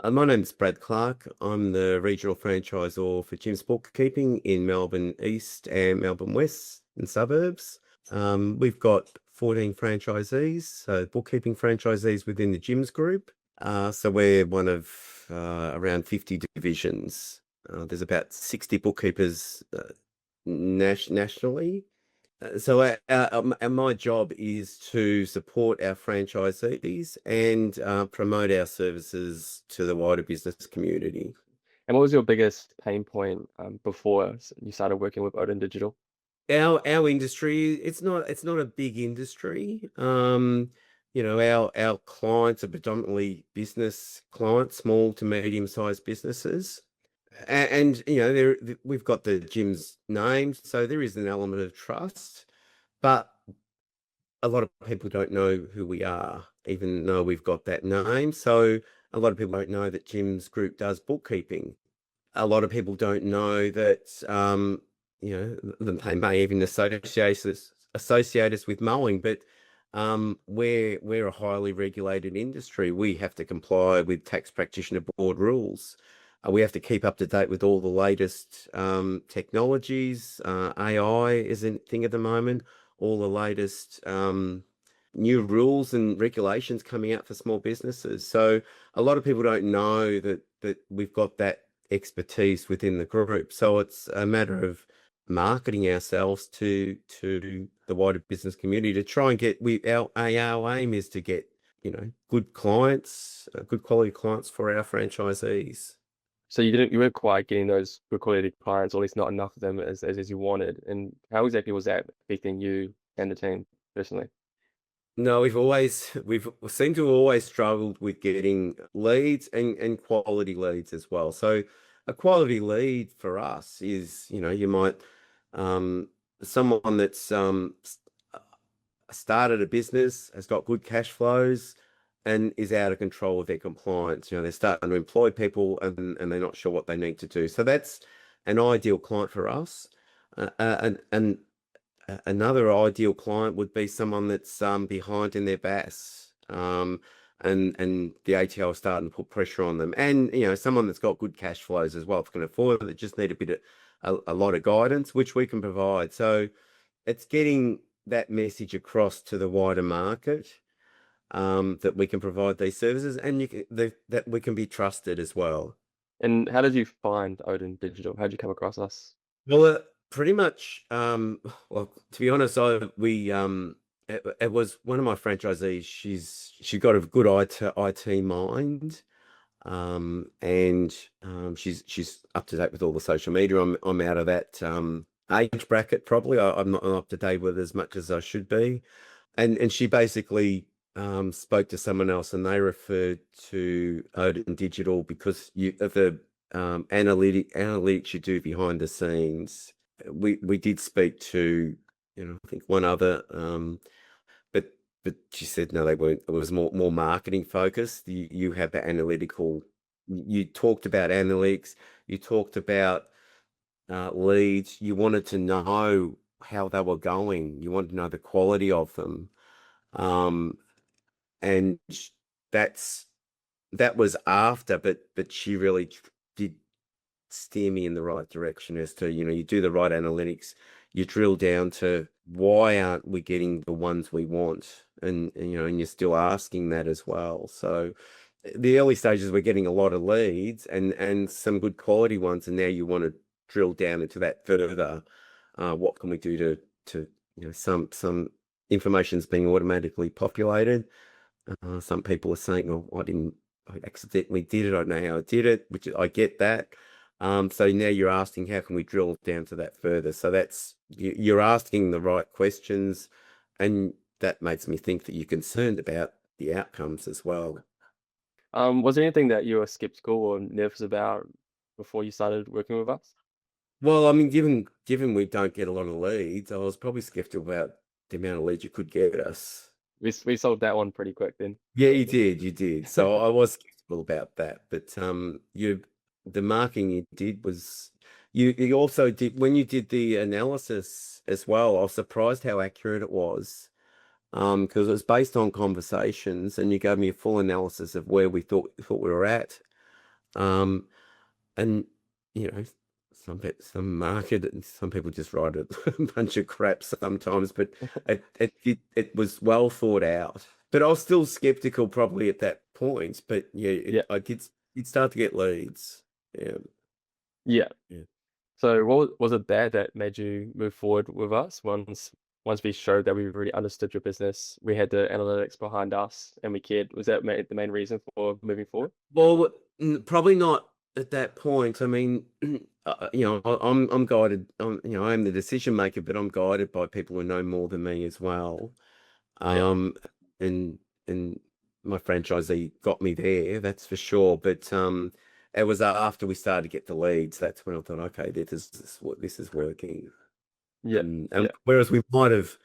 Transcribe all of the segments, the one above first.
My name's Brad Clark. I'm the regional franchisor for Jim's Bookkeeping in Melbourne East and Melbourne West and suburbs. We've got 14 franchisees, so bookkeeping franchisees within the Jim's group. So we're one of around 50 divisions. There's about 60 bookkeepers nationally. My job is to support our franchisees and promote our services to the wider business community. And what was your biggest pain point before you started working with Odin Digital? Our industry, it's not a big industry. Our clients are predominantly business clients, small to medium-sized businesses. We've got the gym's name, so there is an element of trust, but a lot of people don't know who we are, even though we've got that name. So a lot of people don't know that Jim's group does bookkeeping. A lot of people don't know that they may even associate us with mowing, but we're a highly regulated industry. We have to comply with tax practitioner board rules. We have to keep up to date with all the latest technologies. AI is a thing at the moment. All the latest new rules and regulations coming out for small businesses. So a lot of people don't know that we've got that expertise within the group. So it's a matter of marketing ourselves to the wider business community to try and get our aim is to get good clients, good quality clients for our franchisees. So you weren't quite getting those good quality clients, or at least not enough of them as you wanted. And how exactly was that affecting you and the team personally? No, we've seemed to have always struggled with getting leads and quality leads as well. So a quality lead for us is, you might someone that's started a business, has got good cash flows, and is out of control of their compliance. They're starting to employ people and they're not sure what they need to do. So that's an ideal client for us. And another ideal client would be someone that's behind in their BAS. And the ATO is starting to put pressure on them. And someone that's got good cash flows as well, if can afford it, they just need a lot of guidance, which we can provide. So it's getting that message across to the wider market that we can provide these services and that we can be trusted as well. And how did you find Odin Digital? How did you come across us? Well, pretty much. Well, to be honest, it was one of my franchisees. She got a good IT mind, and she's up to date with all the social media. I'm out of that age bracket probably. I'm not up to date with as much as I should be, and she basically spoke to someone else, and they referred to Odin Digital because of the analytics you do behind the scenes. We did speak to, I think one other, but she said no, they weren't. It was more marketing focused. You have the analytical. You talked about analytics. You talked about leads. You wanted to know how they were going. You wanted to know the quality of them. Um, and that's that was after, but she really did steer me in the right direction as to, you do the right analytics, you drill down to why aren't we getting the ones we want, and you're still asking that as well. So the early stages we're getting a lot of leads and some good quality ones, and now you want to drill down into that further. What can we do to some information's being automatically populated. Some people are saying, "Oh, I accidentally did it. I don't know how I did it," which I get that. So now you're asking, how can we drill down to that further? So you're asking the right questions, and that makes me think that you're concerned about the outcomes as well. Was there anything that you were skeptical or nervous about before you started working with us? Well, I mean, given we don't get a lot of leads, I was probably skeptical about the amount of leads you could get us. We solved that one pretty quick then. Yeah, you did. So I was skeptical about that, but the marking you did was you also did when you did the analysis as well. I was surprised how accurate it was, because it was based on conversations, and you gave me a full analysis of where we thought we were at. Um, and you know, some market and some people just write a bunch of crap sometimes, but it was well thought out. But I was still skeptical probably at that point. But yeah, Yeah. I did you'd start to get leads. Yeah. Yeah. Yeah. So what was it there that made you move forward with us once we showed that we really understood your business, we had the analytics behind us and we cared. Was that the main reason for moving forward? Well, probably not at that point. I mean, I'm guided. I am the decision maker, but I'm guided by people who know more than me as well. Yeah. Um, and and my franchisee got me there, that's for sure. But it was after we started to get the leads, that's when I thought, okay, this is working. Yeah. And Yeah. whereas we might have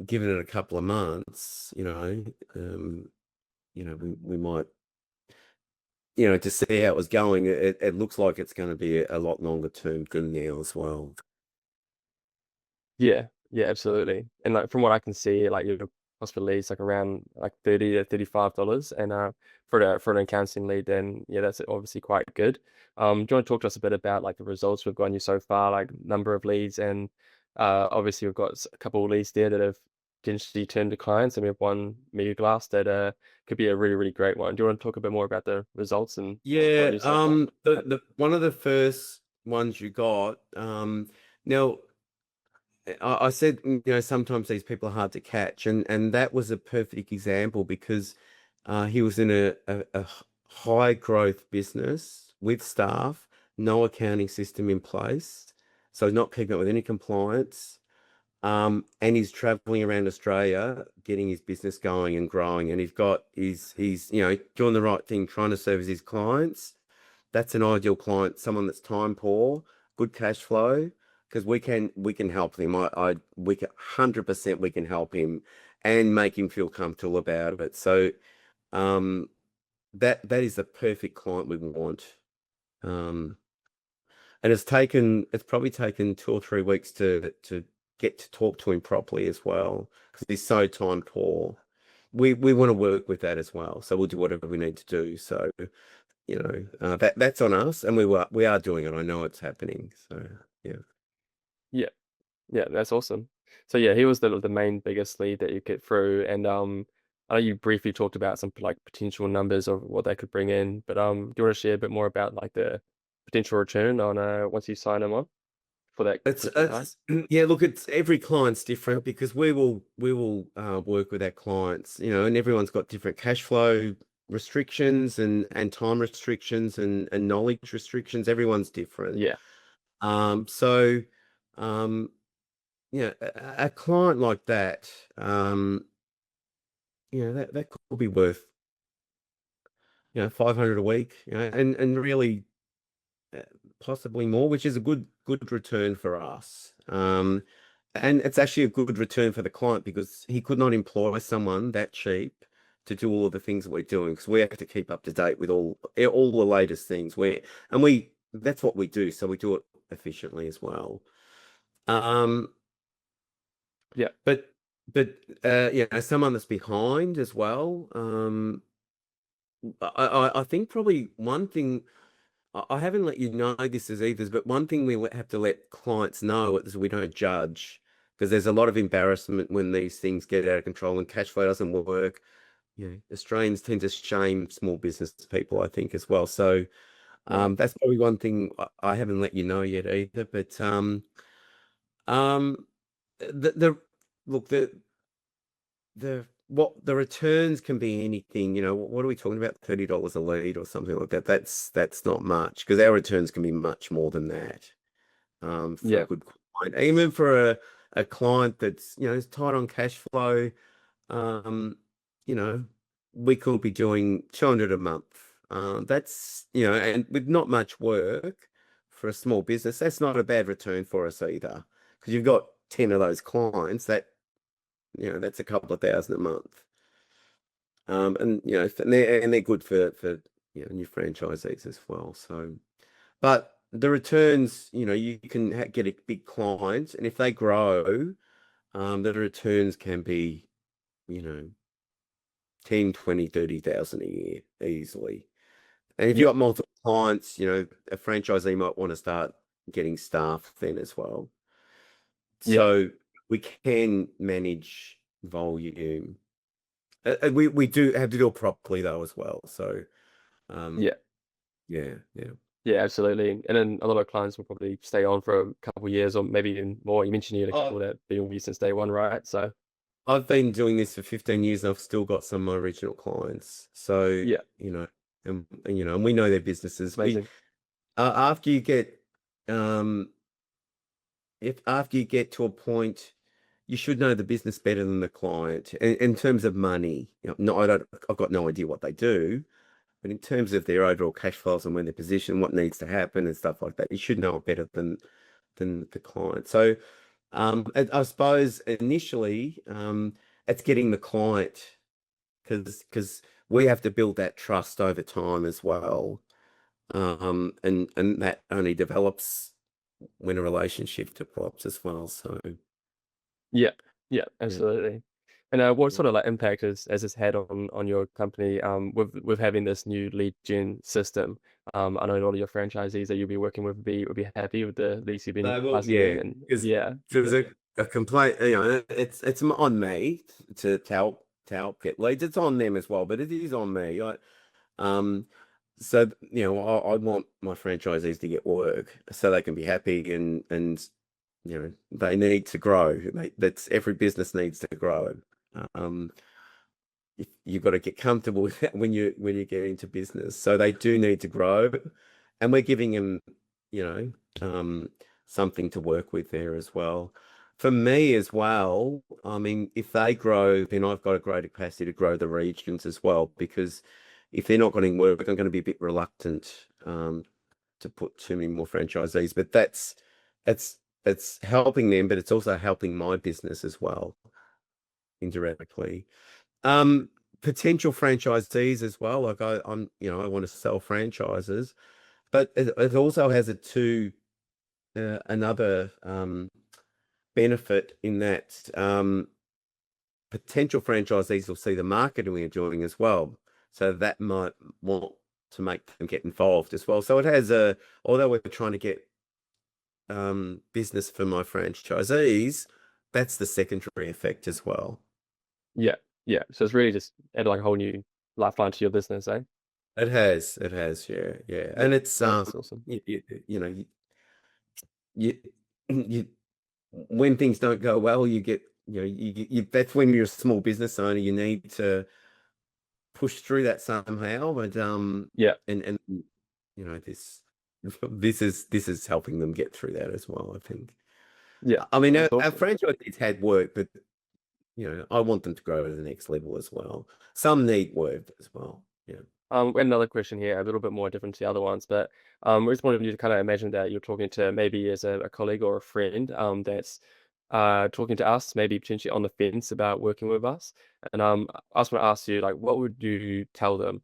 given it a couple of months, we might, to see how it was going. It looks like it's going to be a lot longer term thing now as well. Yeah, yeah, absolutely. And like from what I can see, like your cost per lead is like around like $30 to $35, and for an accounting lead, then yeah, that's obviously quite good. Do you want to talk to us a bit about like the results we've gotten you so far, like number of leads, and obviously we've got a couple of leads there that have potentially turned to clients, and we have one mega glass that could be a really great one. Do you want to talk a bit more about the results and what's Yeah, gotten you so far? the one of the first ones you got, now I said, sometimes these people are hard to catch, and that was a perfect example because he was in a high growth business with staff, no accounting system in place, so not keeping up with any compliance. And he's traveling around Australia, getting his business going and growing, and he's doing the right thing, trying to service his clients. That's an ideal client, someone that's time poor, good cash flow, because we can help him. We can 100% we can help him and make him feel comfortable about it. So um, that is the perfect client we want. Um, and it's probably taken 2 or 3 weeks to get to talk to him properly as well, because he's so time poor. We want to work with that as well, so we'll do whatever we need to do. So that's on us, and we are doing it. I know it's happening. So yeah. Yeah. Yeah, that's awesome. So yeah, he was the main biggest lead that you get through, and I know you briefly talked about some like potential numbers of what they could bring in, but do you want to share a bit more about like the potential return on once you sign them on for that It's, particular client? yeah, look, it's every client's different because we will work with our clients, and everyone's got different cash flow restrictions and time restrictions and knowledge restrictions. Everyone's different. Yeah, So um, a client like that, um, that could be worth 500 a week, and really uh, possibly more, which is a good return for us. And it's actually a good return for the client because he could not employ someone that cheap to do all of the things that we're doing, because we have to keep up to date with all the latest things. We that's what we do, so we do it efficiently as well. Um, yeah, but someone that's behind as well. I think probably one thing. I haven't let you know this is either, but one thing we have to let clients know is we don't judge, because there's a lot of embarrassment when these things get out of control and cash flow doesn't work. Australians tend to shame small business people, I think, as well. So right. that's probably one thing I haven't let you know yet either. But um, the look the returns can be anything. What are we talking about? $30 a lead or something like that. That's not much, because our returns can be much more than that. For a Yeah, good client, even for a client that's is tight on cash flow. um, you know, we could be doing 200 a month. That's and with not much work for a small business, that's not a bad return for us either, because you've got 10 of those clients. That's a couple of thousand a month. And they're good for new franchisees as well. So, but the returns, you can get a big client, and if they grow, the returns can be, you know, 10, 20, 30,000 a year easily. And if Yeah, you've got multiple clients, a franchisee might want to start getting staff then as well. yeah, So we can manage volume. We do have to do it properly though as well. So um, yeah. yeah, yeah. Yeah, absolutely. And then a lot of clients will probably stay on for a couple of years or maybe even more. You mentioned you had a couple that have been with you since day one, right? So I've been doing this for 15 years and I've still got some of my original clients. So, yeah, and we know their businesses. We amazing. after you get um if after you get to a point, you should know the business better than the client in terms of money. No, I've got no idea what they do, but in terms of their overall cash flows and when they're positioned, what needs to happen and stuff like that, you should know it better than the client. So I suppose initially, it's getting the client because we have to build that trust over time as well. And that only develops when a relationship develops as well. So Yeah, yeah, yeah, absolutely. And what yeah. sort of like impact has this had on your company with having this new lead gen system? I know a lot of your franchisees that you'll be working with would be happy with the leads you've been They will, passing in, yeah, and because yeah, there's a complaint. It's on me to help get leads. It's on them as well, but it is on me. Um, so I want my franchisees to get work so they can be happy and they need to grow. That's every business needs to grow. Um, you've got to get comfortable with that when you get into business. So they do need to grow, and we're giving them, you know, something to work with there as well. For me as well, I mean, if they grow, then I've got a greater capacity to grow the regions as well. Because if they're not getting work, I'm going to be a bit reluctant to put too many more franchisees. But it's it's helping them, but it's also helping my business as well indirectly. Um, Potential franchisees as well. Like I want to sell franchises, but it also has another benefit in that potential franchisees will see the marketing we're doing as well, so that might want to make them get involved as well. So it has although we're trying to get business for my franchisees, that's the secondary effect as well. yeah, yeah. So it's really just add like a whole new lifeline to your business, eh? It has, yeah, yeah, Yeah, and it's that's awesome. you know, you, you when things don't go well, you get that's when you're a small business owner, you need to push through that somehow. But Yeah, and this is helping them get through that as well, I think. yeah, I mean, that's our awesome. franchisees had work, but I want them to grow to the next level as well. Some need work as well. Yeah. We had another question here, a little bit more different to the other ones, but we just wanted you to kind of imagine that you're talking to maybe as a colleague or a friend that's talking to us, maybe potentially on the fence about working with us. And I just want to ask you, like, what would you tell them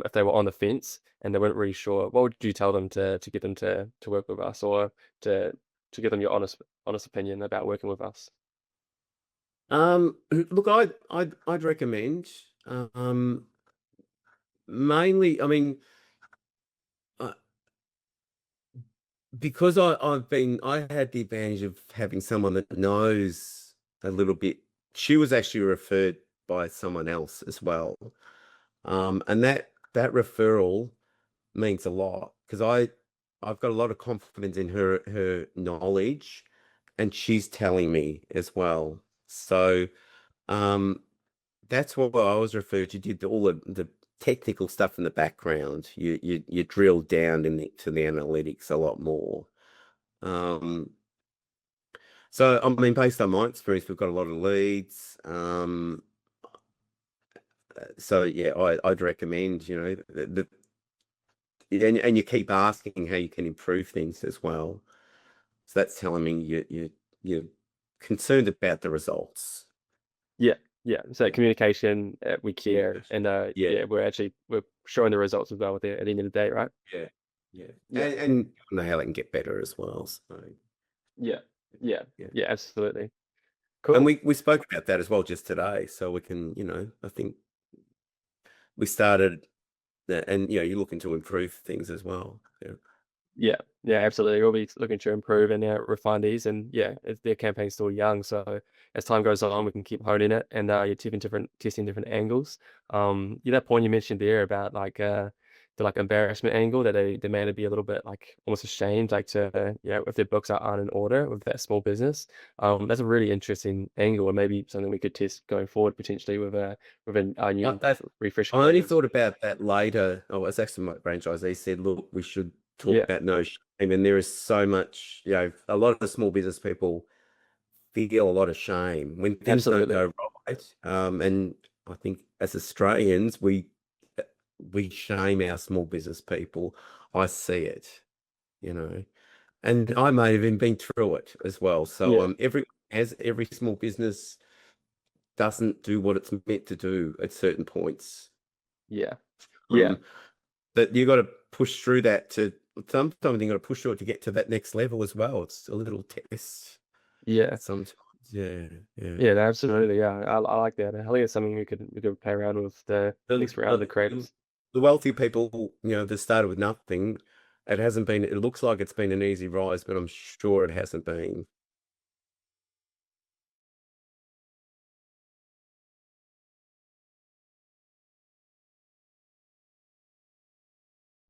if they were on the fence and they weren't really sure? What would you tell them to get them to work with us or to give them your honest opinion about working with us? Look, I'd recommend mainly. I mean, uh, because I had the advantage of having someone that knows a little bit. She was actually referred by someone else as well. And that referral means a lot because I've got a lot of confidence in her knowledge, and she's telling me as well. So um that's what I was referred to. You did all the technical stuff in the background. You drilled down into the analytics a lot more. Um, so I mean, based on my experience, we've got a lot of leads. So yeah, I'd recommend, and you keep asking how you can improve things as well. So that's telling me you're concerned about the results. Yeah, yeah. So Yeah. communication, we care, Yes. and Yeah. yeah, we're showing the results as well at the end of the day, right? Yeah. Yeah. Yeah, And you know how they can get better as well. So yeah, yeah, yeah. yeah. Absolutely. And Cool. we spoke about that as well just today. So we can, I think we started. and you're looking to improve things as well. Yeah. Yeah, yeah, absolutely. We'll be looking to improve and refine these, and yeah, their campaign's still young, so as time goes on, we can keep honing it and you're testing different angles. Yeah, that point you mentioned there about like the like embarrassment angle that they may to be a little bit like almost ashamed, like to if their books aren't in order with that small business. That's a really interesting angle, and maybe something we could test going forward potentially with a I, new I refresh I only campaigns. thought about that later. Oh, it's actually my franchisee said, look, we should talk Yeah, about no shame. And there is so much, a lot of small business people feel a lot of shame when things don't absolutely. go right. And I think as Australians, we shame our small business people. I see it, you know, and I may have even been through it as well. So Yeah, every small business doesn't do what it's meant to do at certain points. yeah, yeah, Um, but you got to push through that to sometimes you got to push through it to get to that next level as well. It's a little test yeah. sometimes. Yeah, yeah. Yeah, absolutely. Yeah, I like that. I think it's something we could play around with at The, least for other the, the creators. the wealthy people, that started with nothing, it hasn't been, it looks like it's been an easy rise, but I'm sure it hasn't been.